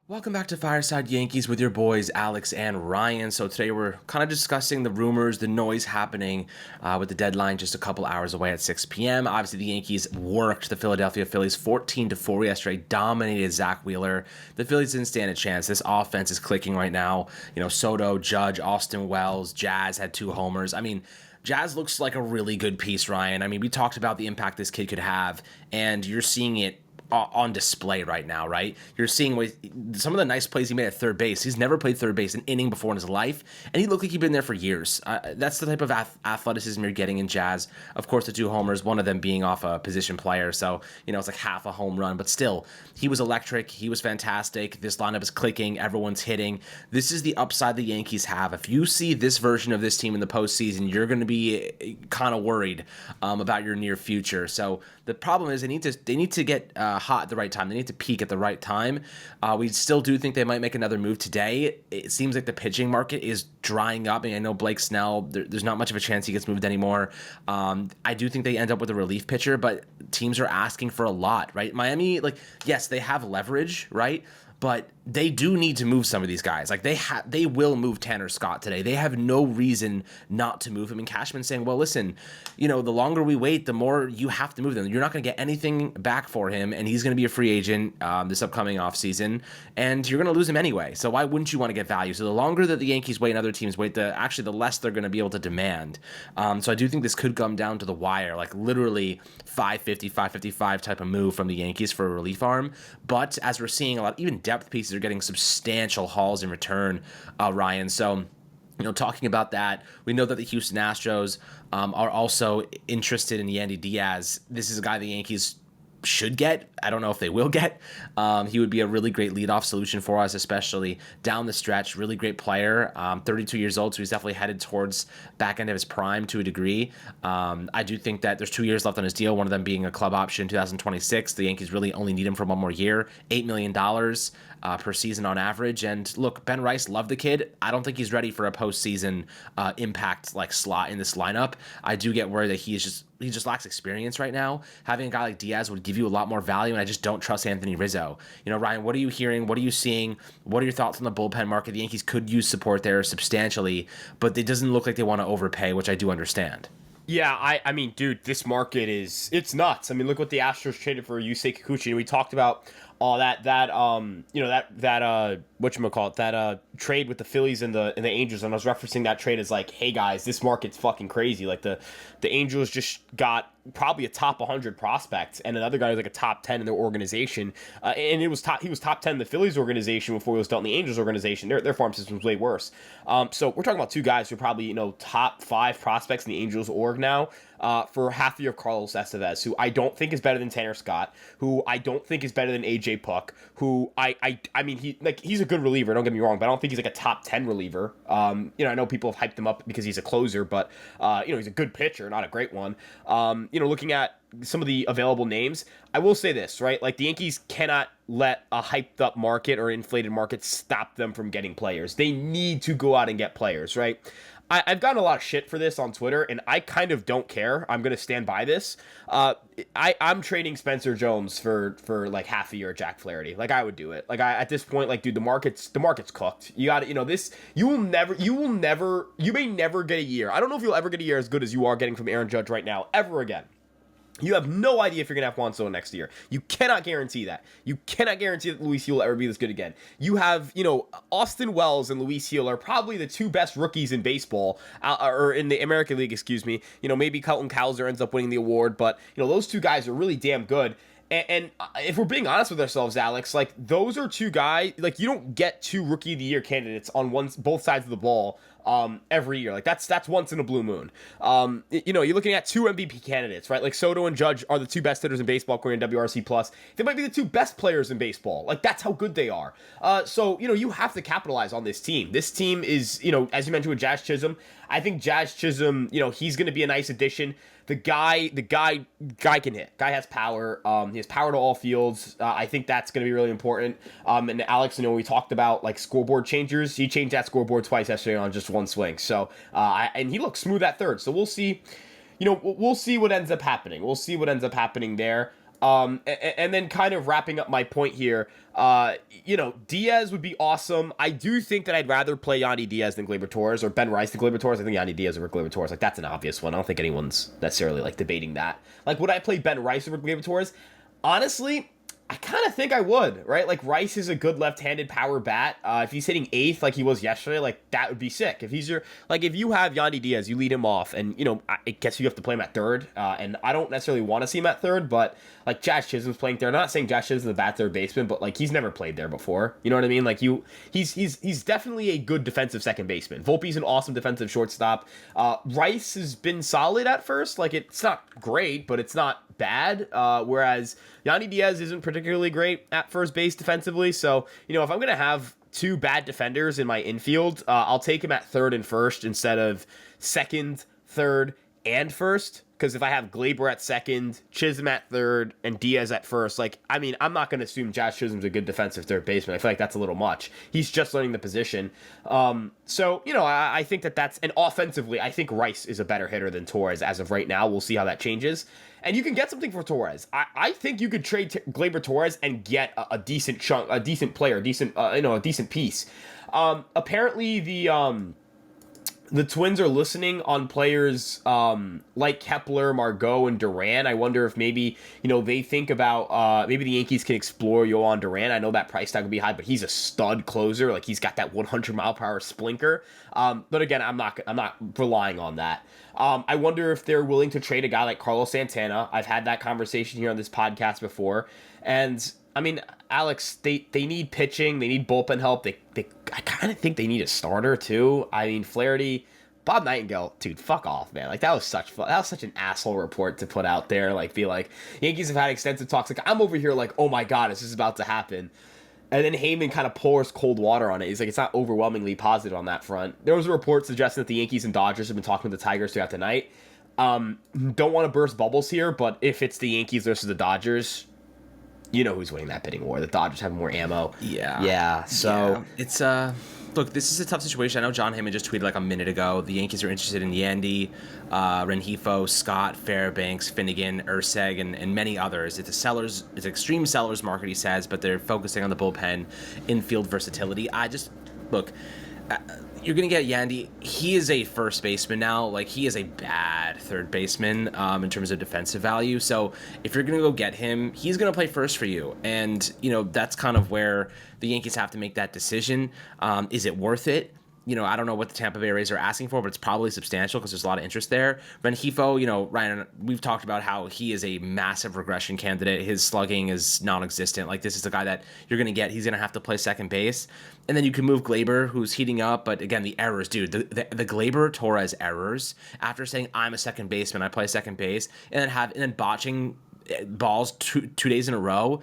Welcome back to Fireside Yankees with your boys Alex and Ryan. So today we're kind of discussing the rumors, the noise happening with the deadline just a couple hours away at 6 p.m. Obviously, the Yankees worked the Philadelphia Phillies 14-4 yesterday, dominated Zach Wheeler. The Phillies didn't stand a chance. This offense is clicking right now. Soto, Judge, Austin Wells, Jazz had 2 homers. Jazz looks like a really good piece, Ryan. We talked about the impact this kid could have, and you're seeing it on display right now, right? You're seeing some of the nice plays he made at third base. He's never played third base an inning before in his life, and he looked like he'd been there for years. That's the type of athleticism you're getting in Jazz. Of course, the 2 homers, one of them being off a position player, so it's like half a home run, but still, he was electric. He was fantastic. This lineup is clicking. Everyone's hitting. This is the upside the Yankees have. If you see this version of this team in the postseason, you're going to be kind of worried about your near future. So the problem is they need to get hot at the right time. They need to peak at the right time. We still do think they might make another move today. It seems like the pitching market is drying up. I know Blake Snell, there's not much of a chance he gets moved anymore. I do think they end up with a relief pitcher, but teams are asking for a lot, right? Miami, yes, they have leverage, right? But they do need to move some of these guys. They will move Tanner Scott today. They have no reason not to move him. And Cashman's saying, well, listen, the longer we wait, the more you have to move them. You're not going to get anything back for him, and he's going to be a free agent this upcoming offseason, and you're going to lose him anyway. So why wouldn't you want to get value? So the longer that the Yankees wait and other teams wait, the less they're going to be able to demand. So I do think this could come down to the wire, literally 550, 555 type of move from the Yankees for a relief arm. But as we're seeing, a lot, even depth pieces are getting substantial hauls in return, Ryan. So, talking about that, we know that the Houston Astros are also interested in Yandy Diaz. This is a guy the Yankees should get. I don't know if they will get. He would be a really great leadoff solution for us, especially down the stretch. Really great player. 32 years old, so he's definitely headed towards back end of his prime to a degree. I do think that there's 2 years left on his deal, one of them being a club option in 2026. The Yankees really only need him for one more year. $8 million per season on average. And look, Ben Rice loved the kid. I don't think he's ready for a postseason impact slot in this lineup. I do get worried that he just lacks experience right now. Having a guy like Diaz would give you a lot more value, and I just don't trust Anthony Rizzo. Ryan, what are you hearing? What are you seeing? What are your thoughts on the bullpen market? The Yankees could use support there substantially, but it doesn't look like they want to overpay, which I do understand. Yeah, I mean, dude, this market it's nuts. Look what the Astros traded for Yusei Kikuchi. We talked about all that whatchamacallit, that trade with the Phillies and the Angels, and I was referencing that trade as hey guys, this market's fucking crazy. The Angels just got probably a top 100 prospect, and another guy was a top 10 in their organization, and he was top 10 in the Phillies organization before he was dealt in the Angels organization. Their farm system was way worse. So we're talking about 2 guys who are probably top 5 prospects in the Angels org now. For half the year of Carlos Estevez, who I don't think is better than Tanner Scott, who I don't think is better than AJ Puck, who he's a good reliever, don't get me wrong, but I don't think he's a top 10 reliever. I know people have hyped him up because he's a closer, but he's a good pitcher, not a great one. Looking at some of the available names, I will say this, right? The Yankees cannot let a hyped up market or inflated market stop them from getting players. They need to go out and get players, right? I've gotten a lot of shit for this on Twitter, and I kind of don't care. I'm going to stand by this. I'm trading Spencer Jones for half a year of Jack Flaherty. I would do it. At this point, dude, the market's cooked. You got to, this, you may never get a year. I don't know if you'll ever get a year as good as you are getting from Aaron Judge right now, ever again. You have no idea if you're going to have Juan Soto next year. You cannot guarantee that. You cannot guarantee that Luis Gil will ever be this good again. You have, Austin Wells and Luis Gil are probably the 2 best rookies in baseball, or in the American League, excuse me. Maybe Colton Cowser ends up winning the award, but, those 2 guys are really damn good. And if we're being honest with ourselves, Alex, those are 2 guys, you don't get 2 Rookie of the Year candidates on both sides of the ball every year. That's once in a blue moon. You're looking at 2 MVP candidates, right? Soto and Judge are the 2 best hitters in baseball according to WRC+. They might be the 2 best players in baseball. That's how good they are. So you have to capitalize on this team. This team is, as you mentioned with Jazz Chisum, I think Jazz Chisum, he's going to be a nice addition. The guy can hit. Guy has power. He has power to all fields. I think that's going to be really important. And Alex, we talked about scoreboard changers. He changed that scoreboard twice yesterday on just one swing. So, and he looks smooth at third. So we'll see. We'll see what ends up happening. We'll see what ends up happening there. And then kind of wrapping up my point here, Diaz would be awesome. I do think that I'd rather play Yandy Diaz than Gleyber Torres, or Ben Rice than Gleyber Torres. I think Yandy Diaz over Gleyber Torres. Like, that's an obvious one. I don't think anyone's necessarily, like, debating that. Like, would I play Ben Rice over Gleyber Torres? Honestly, I kind of think I would, right? Like, Rice is a good left-handed power bat. If he's hitting eighth like he was yesterday, like, that would be sick. If he's if you have Yandy Diaz, you lead him off, and, I guess you have to play him at third, and I don't necessarily want to see him at third, but, like, Jazz Chisum's playing there. I'm not saying Jazz Chisum's the bat third baseman, but, like, he's never played there before. You know what I mean? Like, he's definitely a good defensive second baseman. Volpe's an awesome defensive shortstop. Rice has been solid at first. Like, it's not great, but it's not bad, whereas Yandy Diaz isn't particularly great at first base defensively. So, if I'm going to have two bad defenders in my infield, I'll take him at third and first instead of second, third, and first. Because if I have Gleyber at second, Chisum at third, and Diaz at first, I'm not going to assume Jazz Chisholm's a good defensive third baseman. I feel like that's a little much. He's just learning the position. I think that's... And offensively, I think Rice is a better hitter than Torres as of right now. We'll see how that changes. And you can get something for Torres. I think you could trade Gleyber Torres and get a decent chunk, a decent player, a decent piece. Apparently, the Twins are listening on players like Kepler, Margot, and Duran. I wonder if maybe, they think about maybe the Yankees can explore Yohan Duran. I know that price tag would be high, but he's a stud closer. Like, he's got that 100-mile-per-hour splinter. But again, I'm not relying on that. I wonder if they're willing to trade a guy like Carlos Santana. I've had that conversation here on this podcast before. And, Alex, they need pitching. They need bullpen help. I kind of think they need a starter, too. Flaherty, Bob Nightingale, dude, fuck off, man. Like, that was such an asshole report to put out there. Like, be like, Yankees have had extensive talks. Like, I'm over here like, oh my God, is this about to happen? And then Heyman kind of pours cold water on it. He's like, it's not overwhelmingly positive on that front. There was a report suggesting that the Yankees and Dodgers have been talking to the Tigers throughout the night. Don't want to burst bubbles here, but if it's the Yankees versus the Dodgers, you know who's winning that bidding war. The Dodgers have more ammo. Yeah. So it's look, this is a tough situation. I know John Heyman just tweeted like a minute ago. The Yankees are interested in Yandy, Rengifo, Scott, Fairbanks, Finnegan, Urseg, and many others. It's an extreme seller's market, he says, but they're focusing on the bullpen, infield versatility. You're going to get Yandy. He is a first baseman now. Like, he is a bad third baseman in terms of defensive value. So if you're going to go get him, he's going to play first for you. And, that's kind of where the Yankees have to make that decision. Is it worth it? I don't know what the Tampa Bay Rays are asking for, but it's probably substantial because there's a lot of interest there. Rengifo, Ryan, we've talked about how he is a massive regression candidate. His slugging is non-existent. Like, this is the guy that you're going to get. He's going to have to play second base. And then you can move Gleyber, who's heating up. But again, the errors, dude, the Gleyber-Torres errors, after saying I'm a second baseman, I play second base, and then botching balls two days in a row.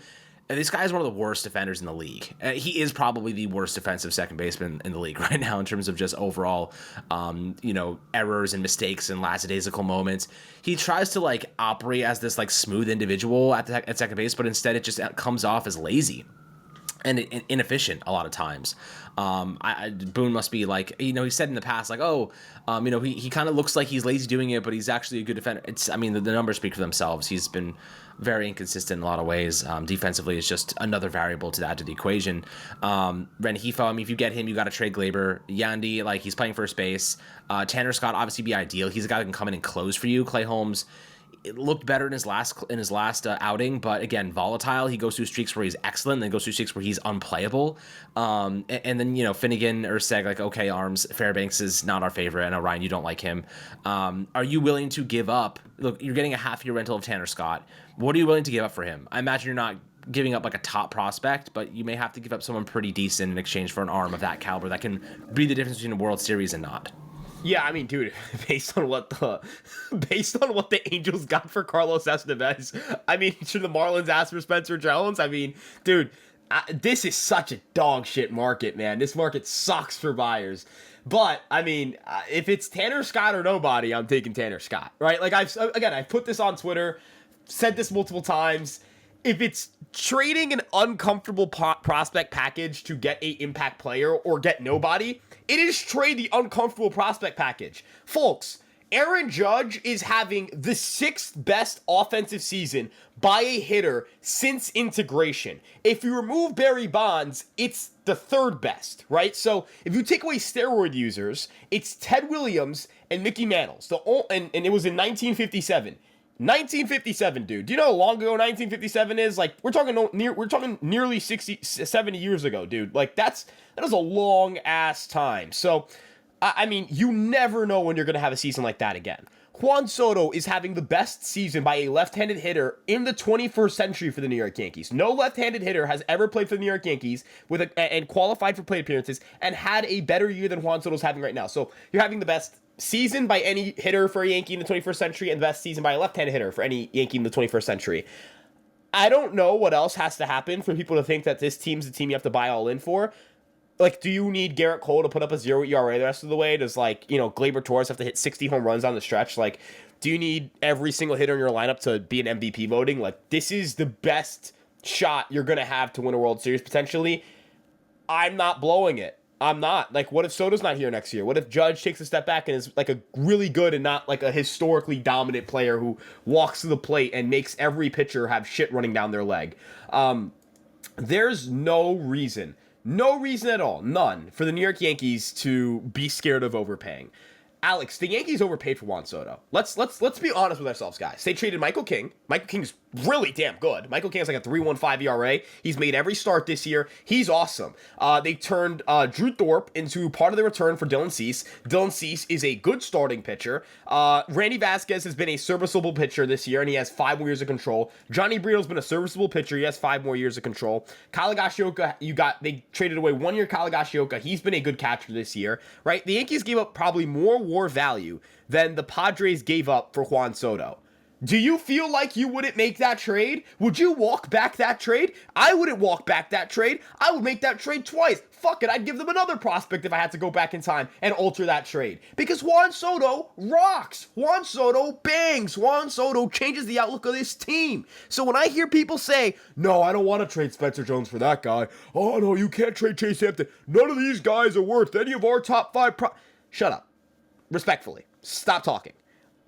And this guy is one of the worst defenders in the league. He is probably the worst defensive second baseman in the league right now in terms of just overall, errors and mistakes and lackadaisical moments. He tries to operate as this smooth individual at second base, but instead it just comes off as lazy and inefficient a lot of times. Boone must be he said in the past, he kind of looks like he's lazy doing it, but he's actually a good defender. The numbers speak for themselves. He's been very inconsistent in a lot of ways. Defensively is just another variable to add to the equation. Rengifo, if you get him, you got to trade Gleyber. Yandy, he's playing first base. Tanner Scott obviously be ideal. He's a guy that can come in and close for you. Clay Holmes, it looked better in his last outing, but again, volatile. He goes through streaks where he's excellent, and then goes through streaks where he's unplayable. And then Finnegan, Urseg, okay, arms. Fairbanks is not our favorite. I know, Ryan, you don't like him. Are you willing to give up? Look, you're getting a half-year rental of Tanner Scott. What are you willing to give up for him? I imagine you're not giving up a top prospect, but you may have to give up someone pretty decent in exchange for an arm of that caliber that can be the difference between a World Series and not. Yeah, dude, based on what the Angels got for Carlos Estevez, should the Marlins ask for Spencer Jones? Dude, this is such a dog shit market, man. This market sucks for buyers. But if it's Tanner Scott or nobody, I'm taking Tanner Scott, right? I've put this on Twitter, said this multiple times. If it's trading an uncomfortable prospect package to get a impact player or get nobody, it is trade the uncomfortable prospect package. Folks, Aaron Judge is having the 6th best offensive season by a hitter since integration. If you remove Barry Bonds, it's the 3rd best, right? So if you take away steroid users, it's Ted Williams and Mickey Mantles. And it was in 1957. 1957, dude. Do you know how long ago 1957 is? Like, we're talking nearly 70 years ago, dude. Like, that is a long ass time. So, I mean, you never know when you're going to have a season like that again. Juan Soto is having the best season by a left-handed hitter in the 21st century for the New York Yankees. No left-handed hitter has ever played for the New York Yankees and qualified for plate appearances and had a better year than Juan Soto's having right now. So you're having the best season by any hitter for a Yankee in the 21st century and the best season by a left-handed hitter for any Yankee in the 21st century. I don't know what else has to happen for people to think that this team's the team you have to buy all in for. Like, do you need Garrett Cole to put up a 0 ERA the rest of the way? Does, like, Gleyber Torres have to hit 60 home runs on the stretch? Like, do you need every single hitter in your lineup to be an MVP voting? Like, this is the best shot you're going to have to win a World Series, potentially. I'm not blowing it. I'm not. Like, what if Soto's not here next year? What if Judge takes a step back and is, like, a really good and not, like, a historically dominant player who walks to the plate and makes every pitcher have shit running down their leg? There's no reason at all, none, for the New York Yankees to be scared of overpaying. Alex, the Yankees overpaid for Juan Soto. Let's be honest with ourselves, guys. They traded Michael King. Michael King's really damn good. Michael King has like a 3.15 ERA. He's made every start this year. He's awesome. They turned Drew Thorpe into part of the return for Dylan Cease. Dylan Cease is a good starting pitcher. Randy Vasquez has been a serviceable pitcher this year, and he has 5 more years of control. Johnny Brito's been a serviceable pitcher. He has 5 more years of control. Kyle Higashioka, they traded away 1 year Kyle Higashioka. He's been a good catcher this year, right? The Yankees gave up probably more WAR value than the Padres gave up for Juan Soto. Do you feel like you wouldn't make that trade? Would you walk back that trade? I wouldn't walk back that trade. I would make that trade twice. Fuck it, I'd give them another prospect if I had to go back in time and alter that trade. Because Juan Soto rocks. Juan Soto bangs. Juan Soto changes the outlook of this team. So when I hear people say, no, I don't want to trade Spencer Jones for that guy. Oh, no, you can't trade Chase Hampton. None of these guys are worth any of our top 5 Shut up. Respectfully. Stop talking.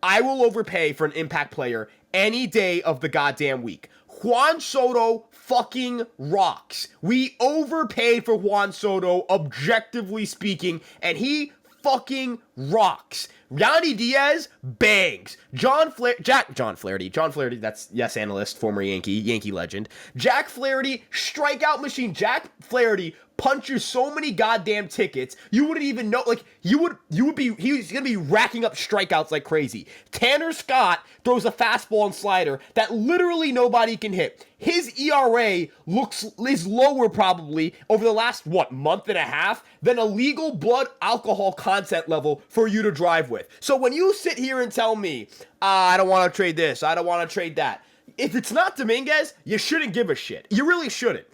I will overpay for an impact player any day of the goddamn week. Juan Soto fucking rocks. We overpaid for Juan Soto, objectively speaking, and he fucking rocks. Yandy Diaz bangs. John Flaherty, that's yes analyst, former Yankee legend. Jack Flaherty, strikeout machine. Jack Flaherty punches so many goddamn tickets, you wouldn't even know, like, he's gonna be racking up strikeouts like crazy. Tanner Scott throws a fastball and slider that literally nobody can hit. His ERA is lower probably over the last, month and a half than a legal blood alcohol content level for you to drive with. So when you sit here and tell me, I don't want to trade this, I don't want to trade that, if it's not Dominguez, you shouldn't give a shit. You really shouldn't.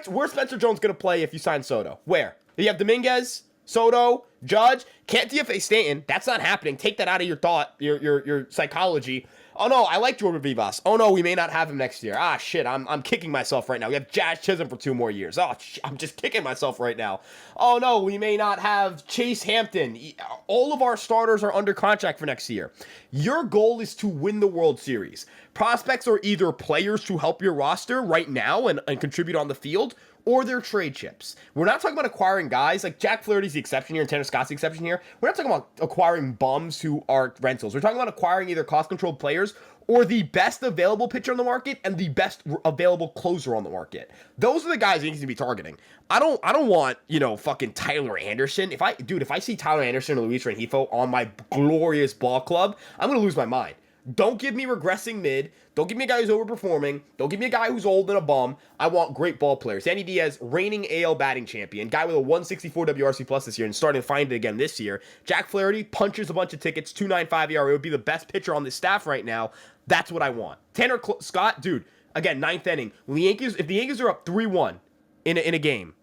Where's Spencer Jones going to play if you sign Soto? Where? You have Dominguez, Soto, Judge. Can't DFA Stanton. That's not happening. Take that out of your thought, your psychology. Oh, no, I like Jordan Vivas. Oh, no, we may not have him next year. Ah, shit, I'm kicking myself right now. We have Jazz Chisum for 2 more years. Oh, I'm just kicking myself right now. Oh, no, we may not have Chase Hampton. All of our starters are under contract for next year. Your goal is to win the World Series. Prospects are either players to help your roster right now and contribute on the field, or they're trade chips. We're not talking about acquiring guys, like Jack Flaherty's the exception here and Tanner Scott's the exception here. We're not talking about acquiring bums who are rentals. We're talking about acquiring either cost-controlled players or the best available pitcher on the market and the best available closer on the market. Those are the guys you need to be targeting. I don't want, fucking Tyler Anderson. If I see Tyler Anderson or Luis Rengifo on my glorious ball club, I'm going to lose my mind. Don't give me regressing mid. Don't give me a guy who's overperforming. Don't give me a guy who's old and a bum. I want great ball players. Yandy Diaz, reigning AL batting champion, guy with a 164 WRC plus this year and starting to find it again this year. Jack Flaherty punches a bunch of tickets, 2.95 ERA, would be the best pitcher on this staff right now. That's what I want. Tanner Scott, dude, again, 9th inning. If the Yankees are up 3-1 in a game,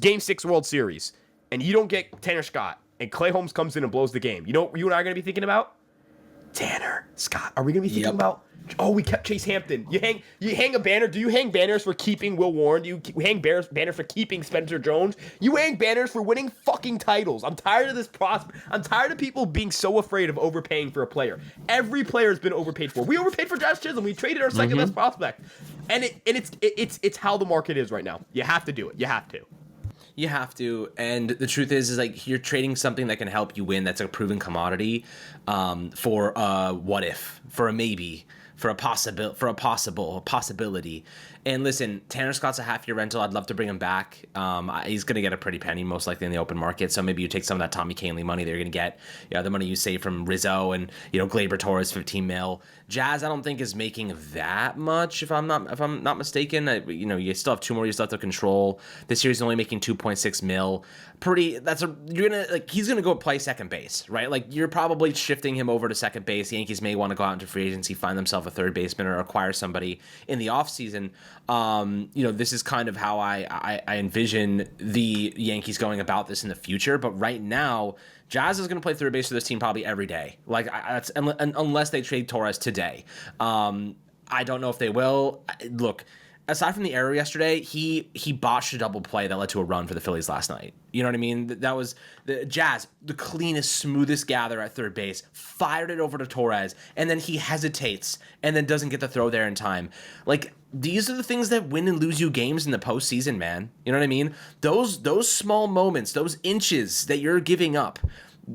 Game 6 World Series, and you don't get Tanner Scott, and Clay Holmes comes in and blows the game, you know what you and I are going to be thinking about? Tanner Scott. Are we gonna be thinking Yep. about? Oh, we kept Chase Hampton. You hang a banner. Do you hang banners for keeping Will Warren? Do you hang banners for keeping Spencer Jones? You hang banners for winning fucking titles. I'm tired of this prospect. I'm tired of people being so afraid of overpaying for a player. Every player has been overpaid for. We overpaid for Josh Chisum. We traded our second best prospect, and it's how the market is right now. You have to do it. You have to. You have to, and the truth is like you're trading something that can help you win. That's a proven commodity, for a what if, for a maybe, for a possibility. And listen, Tanner Scott's a half-year rental. I'd love to bring him back. He's going to get a pretty penny, most likely in the open market. So maybe you take some of that Tommy Kahnle money that you're going to get, the money you save from Rizzo and Gleyber Torres, 15 mil. Jazz, I don't think is making that much. If I'm not mistaken, you still have 2 more years left to control. This year he's only making 2.6 mil. He's gonna go play second base, right? Like you're probably shifting him over to second base. The Yankees may want to go out into free agency, find themselves a third baseman, or acquire somebody in the offseason. This is kind of how I envision the Yankees going about this in the future. But right now, Jazz is going to play third base for this team probably every day. Unless they trade Torres today. I don't know if they will. Look, aside from the error yesterday, he botched a double play that led to a run for the Phillies last night. You know what I mean? That was the Jazz, the cleanest, smoothest gather at third base, fired it over to Torres, and then he hesitates and then doesn't get the throw there in time. Like, these are the things that win and lose you games in the postseason, man. You know what I mean? Those small moments, those inches that you're giving up.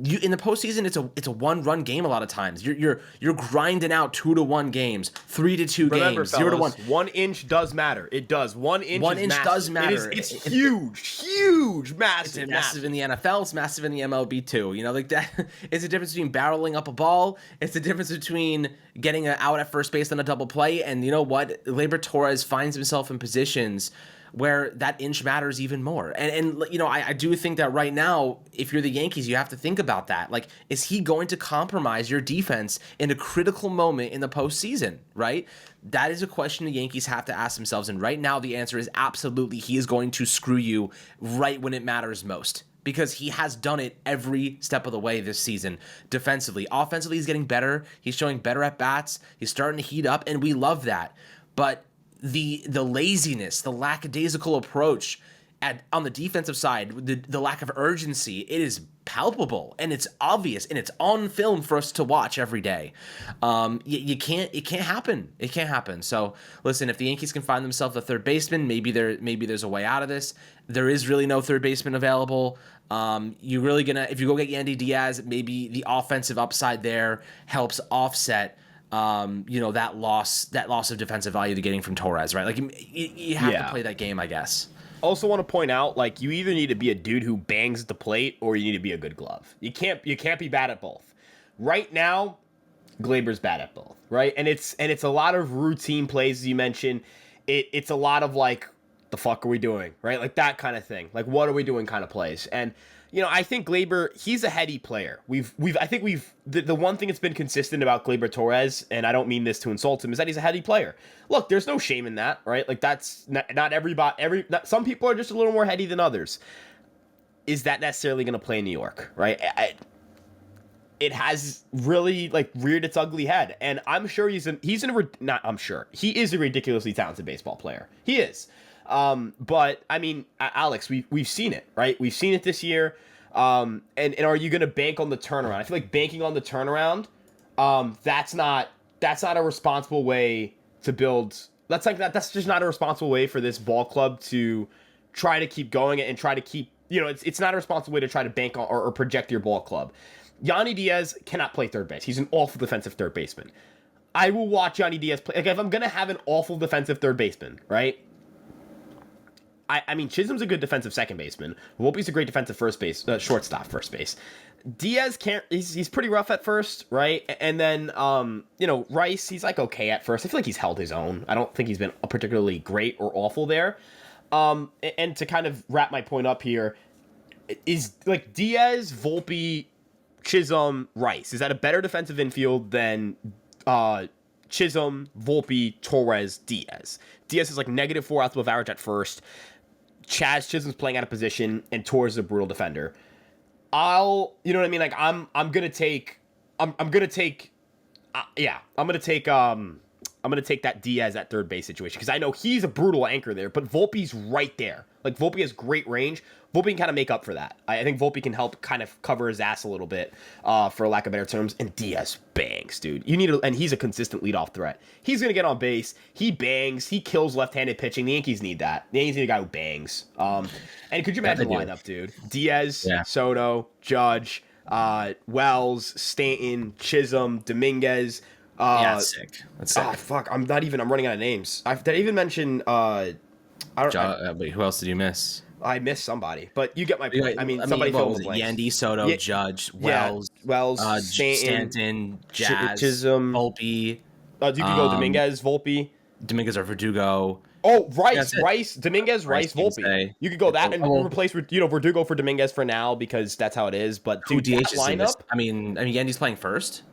In the postseason, it's a 1-run game a lot of times. You're grinding out 2-1 games, 3-2 Remember, games, fellas, 0-1. 1 inch does matter. It does. 1 inch. 1 is inch massive. does matter. It's huge, massive. It's massive in the NFL. It's massive in the MLB too. Like that. It's the difference between barreling up a ball. It's the difference between getting an out at first base on a double play. And you know what? Gleyber Torres finds himself in positions where that inch matters even more. And I do think that right now, if you're the Yankees, you have to think about that. Like, is he going to compromise your defense in a critical moment in the postseason, right? That is a question the Yankees have to ask themselves. And right now, the answer is absolutely he is going to screw you right when it matters most. Because he has done it every step of the way this season defensively. Offensively, he's getting better. He's showing better at bats. He's starting to heat up, and we love that. But the laziness, the lackadaisical approach on the defensive side, the lack of urgency, it is palpable and it's obvious and it's on film for us to watch every day. It can't happen. It can't happen. So listen, if the Yankees can find themselves a third baseman, maybe there's a way out of this. There is really no third baseman available. You're really if you go get Yandy Diaz, maybe the offensive upside there helps offset that loss of defensive value they're getting from Torres, right? Like you have to play that game, I guess. Also want to point out, like, you either need to be a dude who bangs the plate or you need to be a good glove. You can't be bad at both. Right now, Gleyber's bad at both, right? And it's a lot of routine plays, as you mentioned. It's a lot of like, the fuck are we doing, right? Like that kind of thing. Like, what are we doing kind of plays. And I think Gleyber, he's a heady player. The one thing that's been consistent about Gleyber Torres, and I don't mean this to insult him, is that he's a heady player. Look, there's no shame in that, right? Like, that's not everybody. Some people are just a little more heady than others. Is that necessarily going to play in New York, right? It has really like reared its ugly head, and I'm sure he is a ridiculously talented baseball player. He is. But I mean, Alex, we've seen it, right? We've seen it this year. And are you going to bank on the turnaround? I feel like banking on the turnaround, that's not a responsible way to build. That's just not a responsible way for this ball club to try to keep going and try to keep, it's not a responsible way to try to bank on or project your ball club. Yandy Diaz cannot play third base. He's an awful defensive third baseman. I will watch Yandy Diaz play. Like, if I'm going to have an awful defensive third baseman, right? I mean, Chisum's a good defensive second baseman. Volpe's a great defensive shortstop first base. Diaz he's pretty rough at first, right? And then, Rice, he's like okay at first. I feel like he's held his own. I don't think he's been particularly great or awful there. And to kind of wrap my point up here, is like Diaz, Volpe, Chisum, Rice. Is that a better defensive infield than Chisum, Volpe, Torres, Diaz? Diaz is like -4 outs above average at first. Chisum's playing out of position, and Torres is a brutal defender. You know what I mean? Like, I'm gonna take Yeah, I'm gonna take that Diaz at third base situation because I know he's a brutal anchor there, but Volpe's right there. Like Volpe has great range. Volpe can kind of make up for that. I think Volpe can help kind of cover his ass a little bit, for lack of better terms. And Diaz bangs, dude. And he's a consistent leadoff threat. He's gonna get on base. He bangs. He kills left-handed pitching. The Yankees need that. The Yankees need a guy who bangs. And could you imagine the lineup, dude? Diaz, Soto, Judge, Wells, Stanton, Chisum, Dominguez. That's sick. That's sick. Oh fuck! I'm running out of names. Did I even mention? I don't. Wait, who else did you miss? I missed somebody, but you get my point. Somebody what filled was the it? blanks. Yandy, Soto, Judge, Wells, Stanton, Jazz, Chisum, Volpe. You could go Dominguez, Volpe. Dominguez or Verdugo. Oh, Rice, Dominguez, Rice, Volpe. You could go that and replace Verdugo for Dominguez for now because that's how it is. But dude, that lineup. I mean, Yandy's playing first.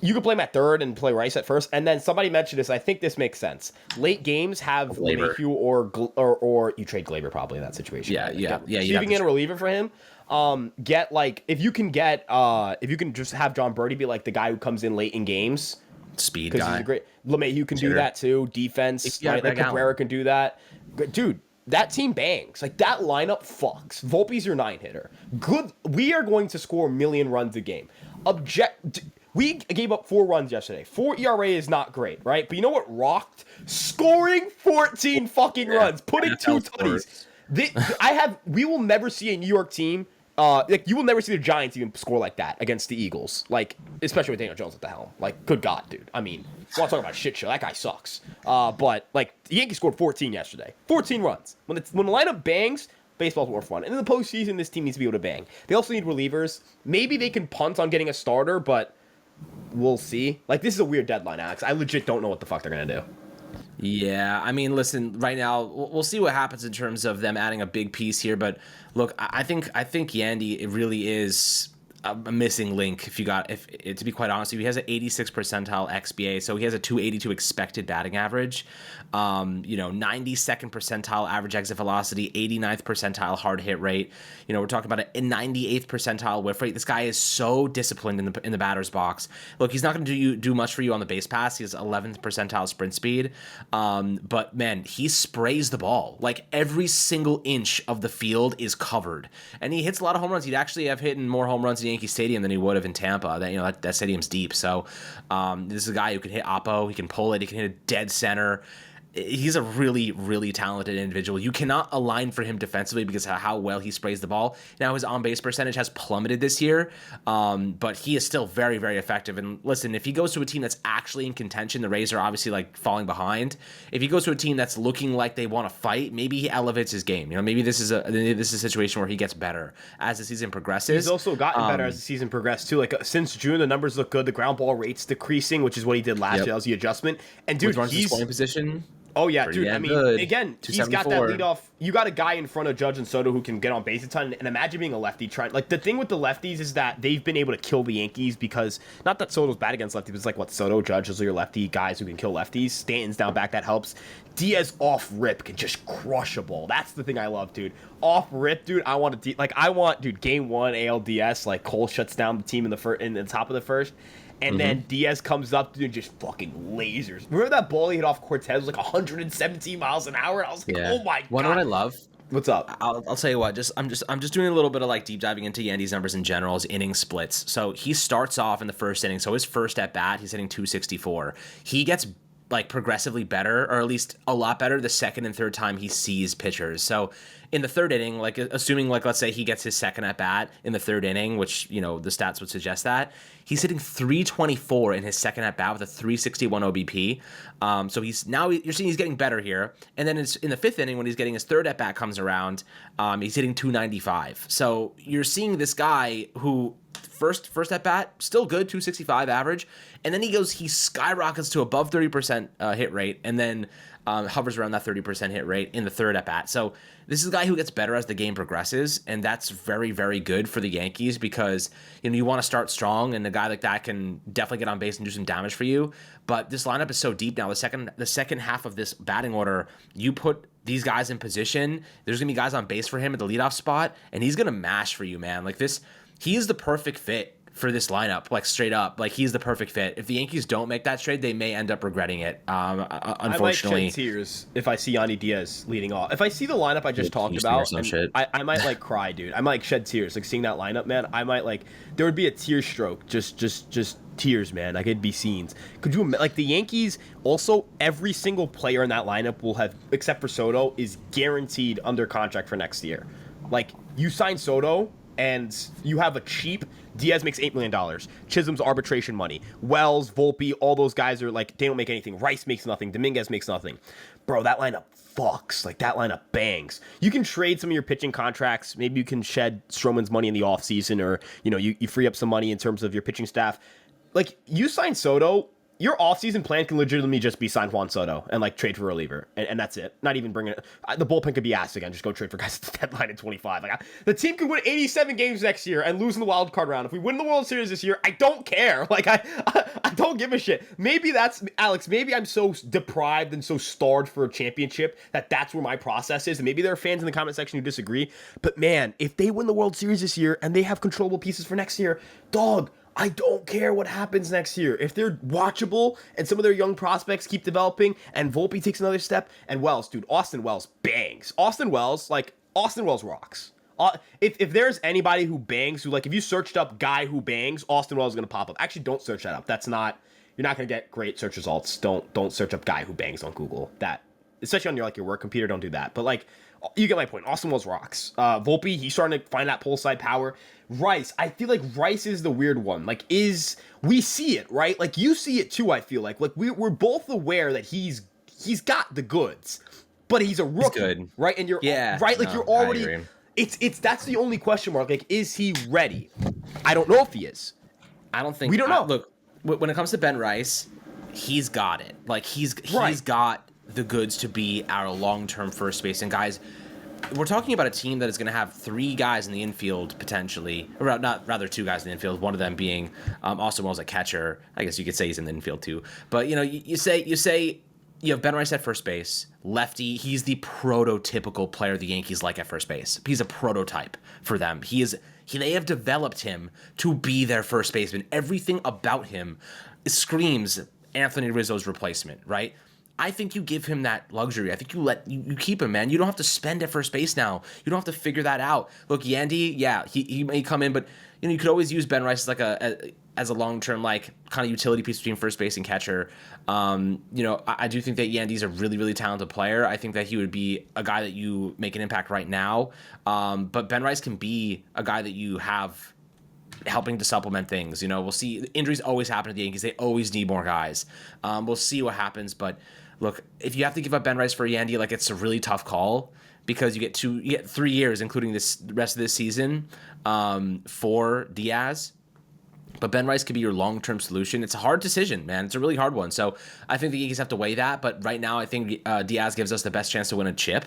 You could play him at third and play Rice at first, and then somebody mentioned this. I think this makes sense. Late games have LeMahieu or you trade Glaber probably in that situation. Yeah. Receiving in a reliever for him. If you can just have John Birdie be like the guy who comes in late in games. Speed guy. He's a great. LeMahieu can do that too. Defense. Like Cabrera can do that. Dude, that team bangs. Like that lineup fucks. Volpe's your 9-hitter. Good. We are going to score 1 million runs a game. We gave up 4 runs yesterday. 4 ERA is not great, right? But you know what rocked? Scoring 14 fucking runs, putting 2 tutties. We will never see a New York team. You will never see the Giants even score like that against the Eagles. Like, especially with Daniel Jones at the helm. Like, good God, dude. I mean, we're not talking about shit show. That guy sucks. But like, the Yankees scored 14 yesterday. 14 runs. When the lineup bangs, baseball's more fun. And in the postseason, this team needs to be able to bang. They also need relievers. Maybe they can punt on getting a starter, but we'll see. Like, this is a weird deadline, Alex. I legit don't know what the fuck they're going to do. Yeah, I mean, listen, right now, we'll see what happens in terms of them adding a big piece here. But look, I think Yandy, it really is a missing link. To be quite honest with you, he has an 86 percentile XBA, so he has a 282 expected batting average. 92nd percentile average exit velocity, 89th percentile hard hit rate. We're talking about a 98th percentile whiff rate. This guy is so disciplined in the batter's box. Look, he's not going to do much for you on the base pass. He has 11th percentile sprint speed. But man, he sprays the ball. Like every single inch of the field is covered, and he hits a lot of home runs. He'd actually have hit more home runs in Yankee Stadium than he would have in Tampa. That stadium's deep. So this is a guy who can hit oppo. He can pull it. He can hit a dead center. He's a really, really talented individual. You cannot align for him defensively because of how well he sprays the ball. Now, his on-base percentage has plummeted this year, but he is still very, very effective. And listen, if he goes to a team that's actually in contention, the Rays are obviously like falling behind. If he goes to a team that's looking like they want to fight, maybe he elevates his game. Maybe this is a situation where he gets better as the season progresses. He's also gotten better as the season progressed too. Like since June, the numbers look good. The ground ball rate's decreasing, which is what he did last year. That was the adjustment. And dude, he's scoring position. Oh, yeah, dude. I mean, good. Again, he's got that leadoff. You got a guy in front of Judge and Soto who can get on base a ton. And imagine being a lefty trying. Like, the thing with the lefties is that they've been able to kill the Yankees because, not that Soto's bad against lefties, but it's like, Soto, Judge, those are your lefty guys who can kill lefties. Stanton's down back, that helps. Diaz off rip can just crush a ball. That's the thing I love, dude. Off rip, dude, dude, game 1 ALDS, like, Cole shuts down the team in the top of the first. And then Diaz comes up and just fucking lasers. Remember that ball he hit off Cortez was like 117 miles an hour? I was like, oh my God. What I love? What's up? I'll tell you what. I'm just doing a little bit of like deep diving into Yandy's numbers in general, his inning splits. So he starts off in the first inning. So his first at bat, he's hitting 264. He gets like progressively better, or at least a lot better, the second and third time he sees pitchers. So in the third inning, like assuming like let's say he gets his second at bat in the third inning, which the stats would suggest that, he's hitting 324 in his second at bat with a 361 OBP. So you're seeing he's getting better here. And then it's in the fifth inning when he's getting his third at bat comes around, he's hitting 295. So you're seeing this guy who first at bat still good, 265 average, and then he skyrockets to above 30% hit rate, and then hovers around that 30% hit rate in the third at bat. So this is a guy who gets better as the game progresses, and that's very, very good for the Yankees because you want to start strong, and a guy like that can definitely get on base and do some damage for you. But this lineup is so deep now. The second half of this batting order, you put these guys in position. There's gonna be guys on base for him at the leadoff spot, and he's gonna mash for you, man. Like this, he is the perfect fit for this lineup, like straight up. Like he's the perfect fit. If the Yankees don't make that trade, they may end up regretting it. Unfortunately, I might shed tears if I see Yandy Diaz leading off. If I see the lineup I just talked about, I might like cry, dude. I might like shed tears, like seeing that lineup, man. I might like there would be a tear stroke, just tears, man. Like it'd be scenes. Could you like the Yankees? Also, every single player in that lineup will have, except for Soto, is guaranteed under contract for next year. Like you sign Soto and you have a cheap. Diaz makes $8 million. Chisum's arbitration money. Wells, Volpe, all those guys are like, they don't make anything. Rice makes nothing. Dominguez makes nothing. Bro, that lineup fucks. Like, that lineup bangs. You can trade some of your pitching contracts. Maybe you can shed Stroman's money in the offseason, or, you know, you free up some money in terms of your pitching staff. Like, you sign Soto, your offseason plan can legitimately just be sign Juan Soto and, like, trade for a reliever. And that's it. Not even bring it. The bullpen could be asked again. Just go trade for guys at the deadline in 25. Like, the team could win 87 games next year and lose in the wild card round. If we win the World Series this year, I don't care. Like, I don't give a shit. Maybe that's, Alex, maybe I'm so deprived and so starved for a championship that's where my process is. And maybe there are fans in the comment section who disagree. But, man, if they win the World Series this year and they have controllable pieces for next year, dog, I don't care what happens next year. If they're watchable and some of their young prospects keep developing and Volpe takes another step, and Wells, dude, Austin Wells bangs. Austin Wells rocks. If there's anybody who bangs, who, like, if you searched up guy who bangs, Austin Wells is going to pop up. Actually, don't search that up. You're not going to get great search results. Don't search up guy who bangs on Google. That, especially on your work computer, don't do that. But, like, you get my point. Austin Wells rocks. Volpe, he's starting to find that pull side power. Rice, I feel like Rice is the weird one. Like, we see it, right? Like, you see it too, I feel like. Like, we're both aware that he's got the goods, but he's a rookie, good. Right? And you're right, like, you're already, that's the only question mark. Like, is he ready? I don't know if he is. I don't think we don't know. Look, when it comes to Ben Rice, he's got it. Like, he's got the goods to be our long-term first base. And guys, we're talking about a team that is going to have 3 guys in the infield potentially, or rather 2 guys in the infield. One of them being Austin Wells at catcher. I guess you could say he's in the infield too. But you know, you say you have Ben Rice at first base, lefty. He's the prototypical player the Yankees like at first base. He's a prototype for them. They have developed him to be their first baseman. Everything about him screams Anthony Rizzo's replacement, right? I think you give him that luxury. I think you keep him, man. You don't have to spend at first base now. You don't have to figure that out. Look, Yandy, yeah, he may come in, but you know, you could always use Ben Rice as like as a long-term, like, kind of utility piece between first base and catcher. You know, I do think that Yandy's a really, really talented player. I think that he would be a guy that you make an impact right now. But Ben Rice can be a guy that you have helping to supplement things. You know, we'll see. Injuries always happen to the Yankees. They always need more guys. We'll see what happens. But look, if you have to give up Ben Rice for Yandy, like, it's a really tough call, because you get 3 years, including the rest of this season, for Diaz. But Ben Rice could be your long-term solution. It's a hard decision, man. It's a really hard one. So I think the Yankees have to weigh that. But right now, I think Diaz gives us the best chance to win a chip.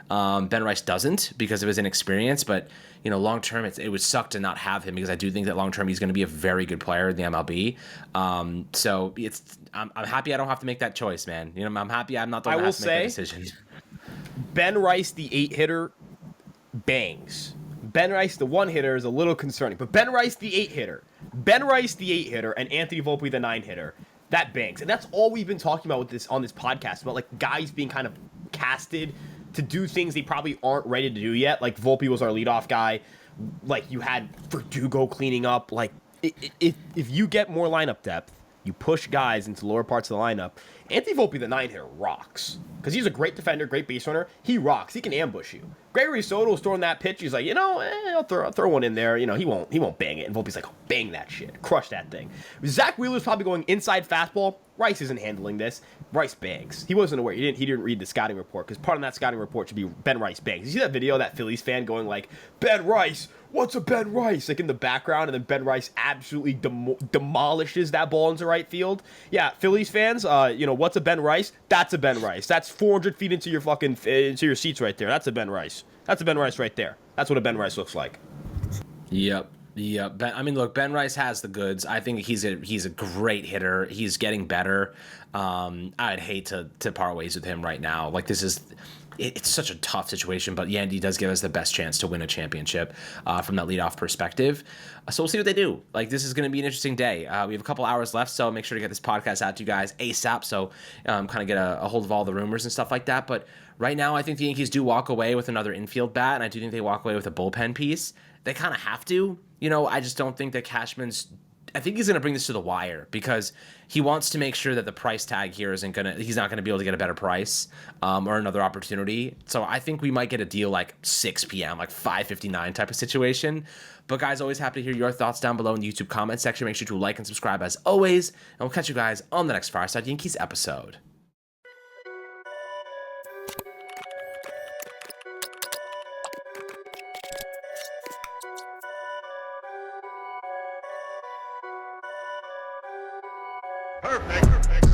Ben Rice doesn't because of his inexperience. But, you know, long-term, it would suck to not have him, because I do think that long-term he's going to be a very good player in the MLB. So I'm happy I don't have to make that choice, man. You know, I'm happy I'm not the one that has to make that decision. Ben Rice, the 8-hitter, bangs. Ben Rice, the 1-hitter, is a little concerning. But Ben Rice, the 8-hitter, and Anthony Volpe, the 9-hitter, that bangs. And that's all we've been talking about on this podcast, about, like, guys being kind of casted to do things they probably aren't ready to do yet. Like, Volpe was our leadoff guy. Like, you had Verdugo cleaning up. Like, if you get more lineup depth, you push guys into lower parts of the lineup. Anthony Volpe, the 9-hitter, rocks. Because he's a great defender, great base runner. He rocks. He can ambush you. Gregory Soto's throwing that pitch. He's like, you know, I'll throw one in there. You know, he won't bang it. And Volpe's like, oh, bang that shit. Crush that thing. Zach Wheeler's probably going inside fastball. Rice isn't handling this. Rice bangs. He wasn't aware. He didn't read the scouting report, because part of that scouting report should be Ben Rice bangs. You see that video of that Phillies fan going like, Ben Rice, what's a Ben Rice? Like, in the background, and then Ben Rice absolutely demolishes that ball into right field. Yeah, Phillies fans, you know, what's a Ben Rice? That's a Ben Rice. That's 400 feet into into your seats right there. That's a Ben Rice. That's a Ben Rice right there. That's what a Ben Rice looks like. Yep. Yeah, I mean, look, Ben Rice has the goods. I think he's a great hitter. He's getting better. I'd hate to part ways with him right now. Like this is, it's such a tough situation. But Yandy does give us the best chance to win a championship from that leadoff perspective. So we'll see what they do. Like this is going to be an interesting day. We have a couple hours left, so make sure to get this podcast out to you guys ASAP. So kind of get a hold of all the rumors and stuff like that. But right now, I think the Yankees do walk away with another infield bat, and I do think they walk away with a bullpen piece. They kind of have to. I just don't think that Cashman's. I think he's going to bring this to the wire because he wants to make sure that the price tag here he's not going to be able to get a better price or another opportunity. So I think we might get a deal like 6 p.m., like 5:59 type of situation. But guys, always happy to hear your thoughts down below in the YouTube comment section. Make sure to like and subscribe as always. And we'll catch you guys on the next Fireside Yankees episode. Perfect.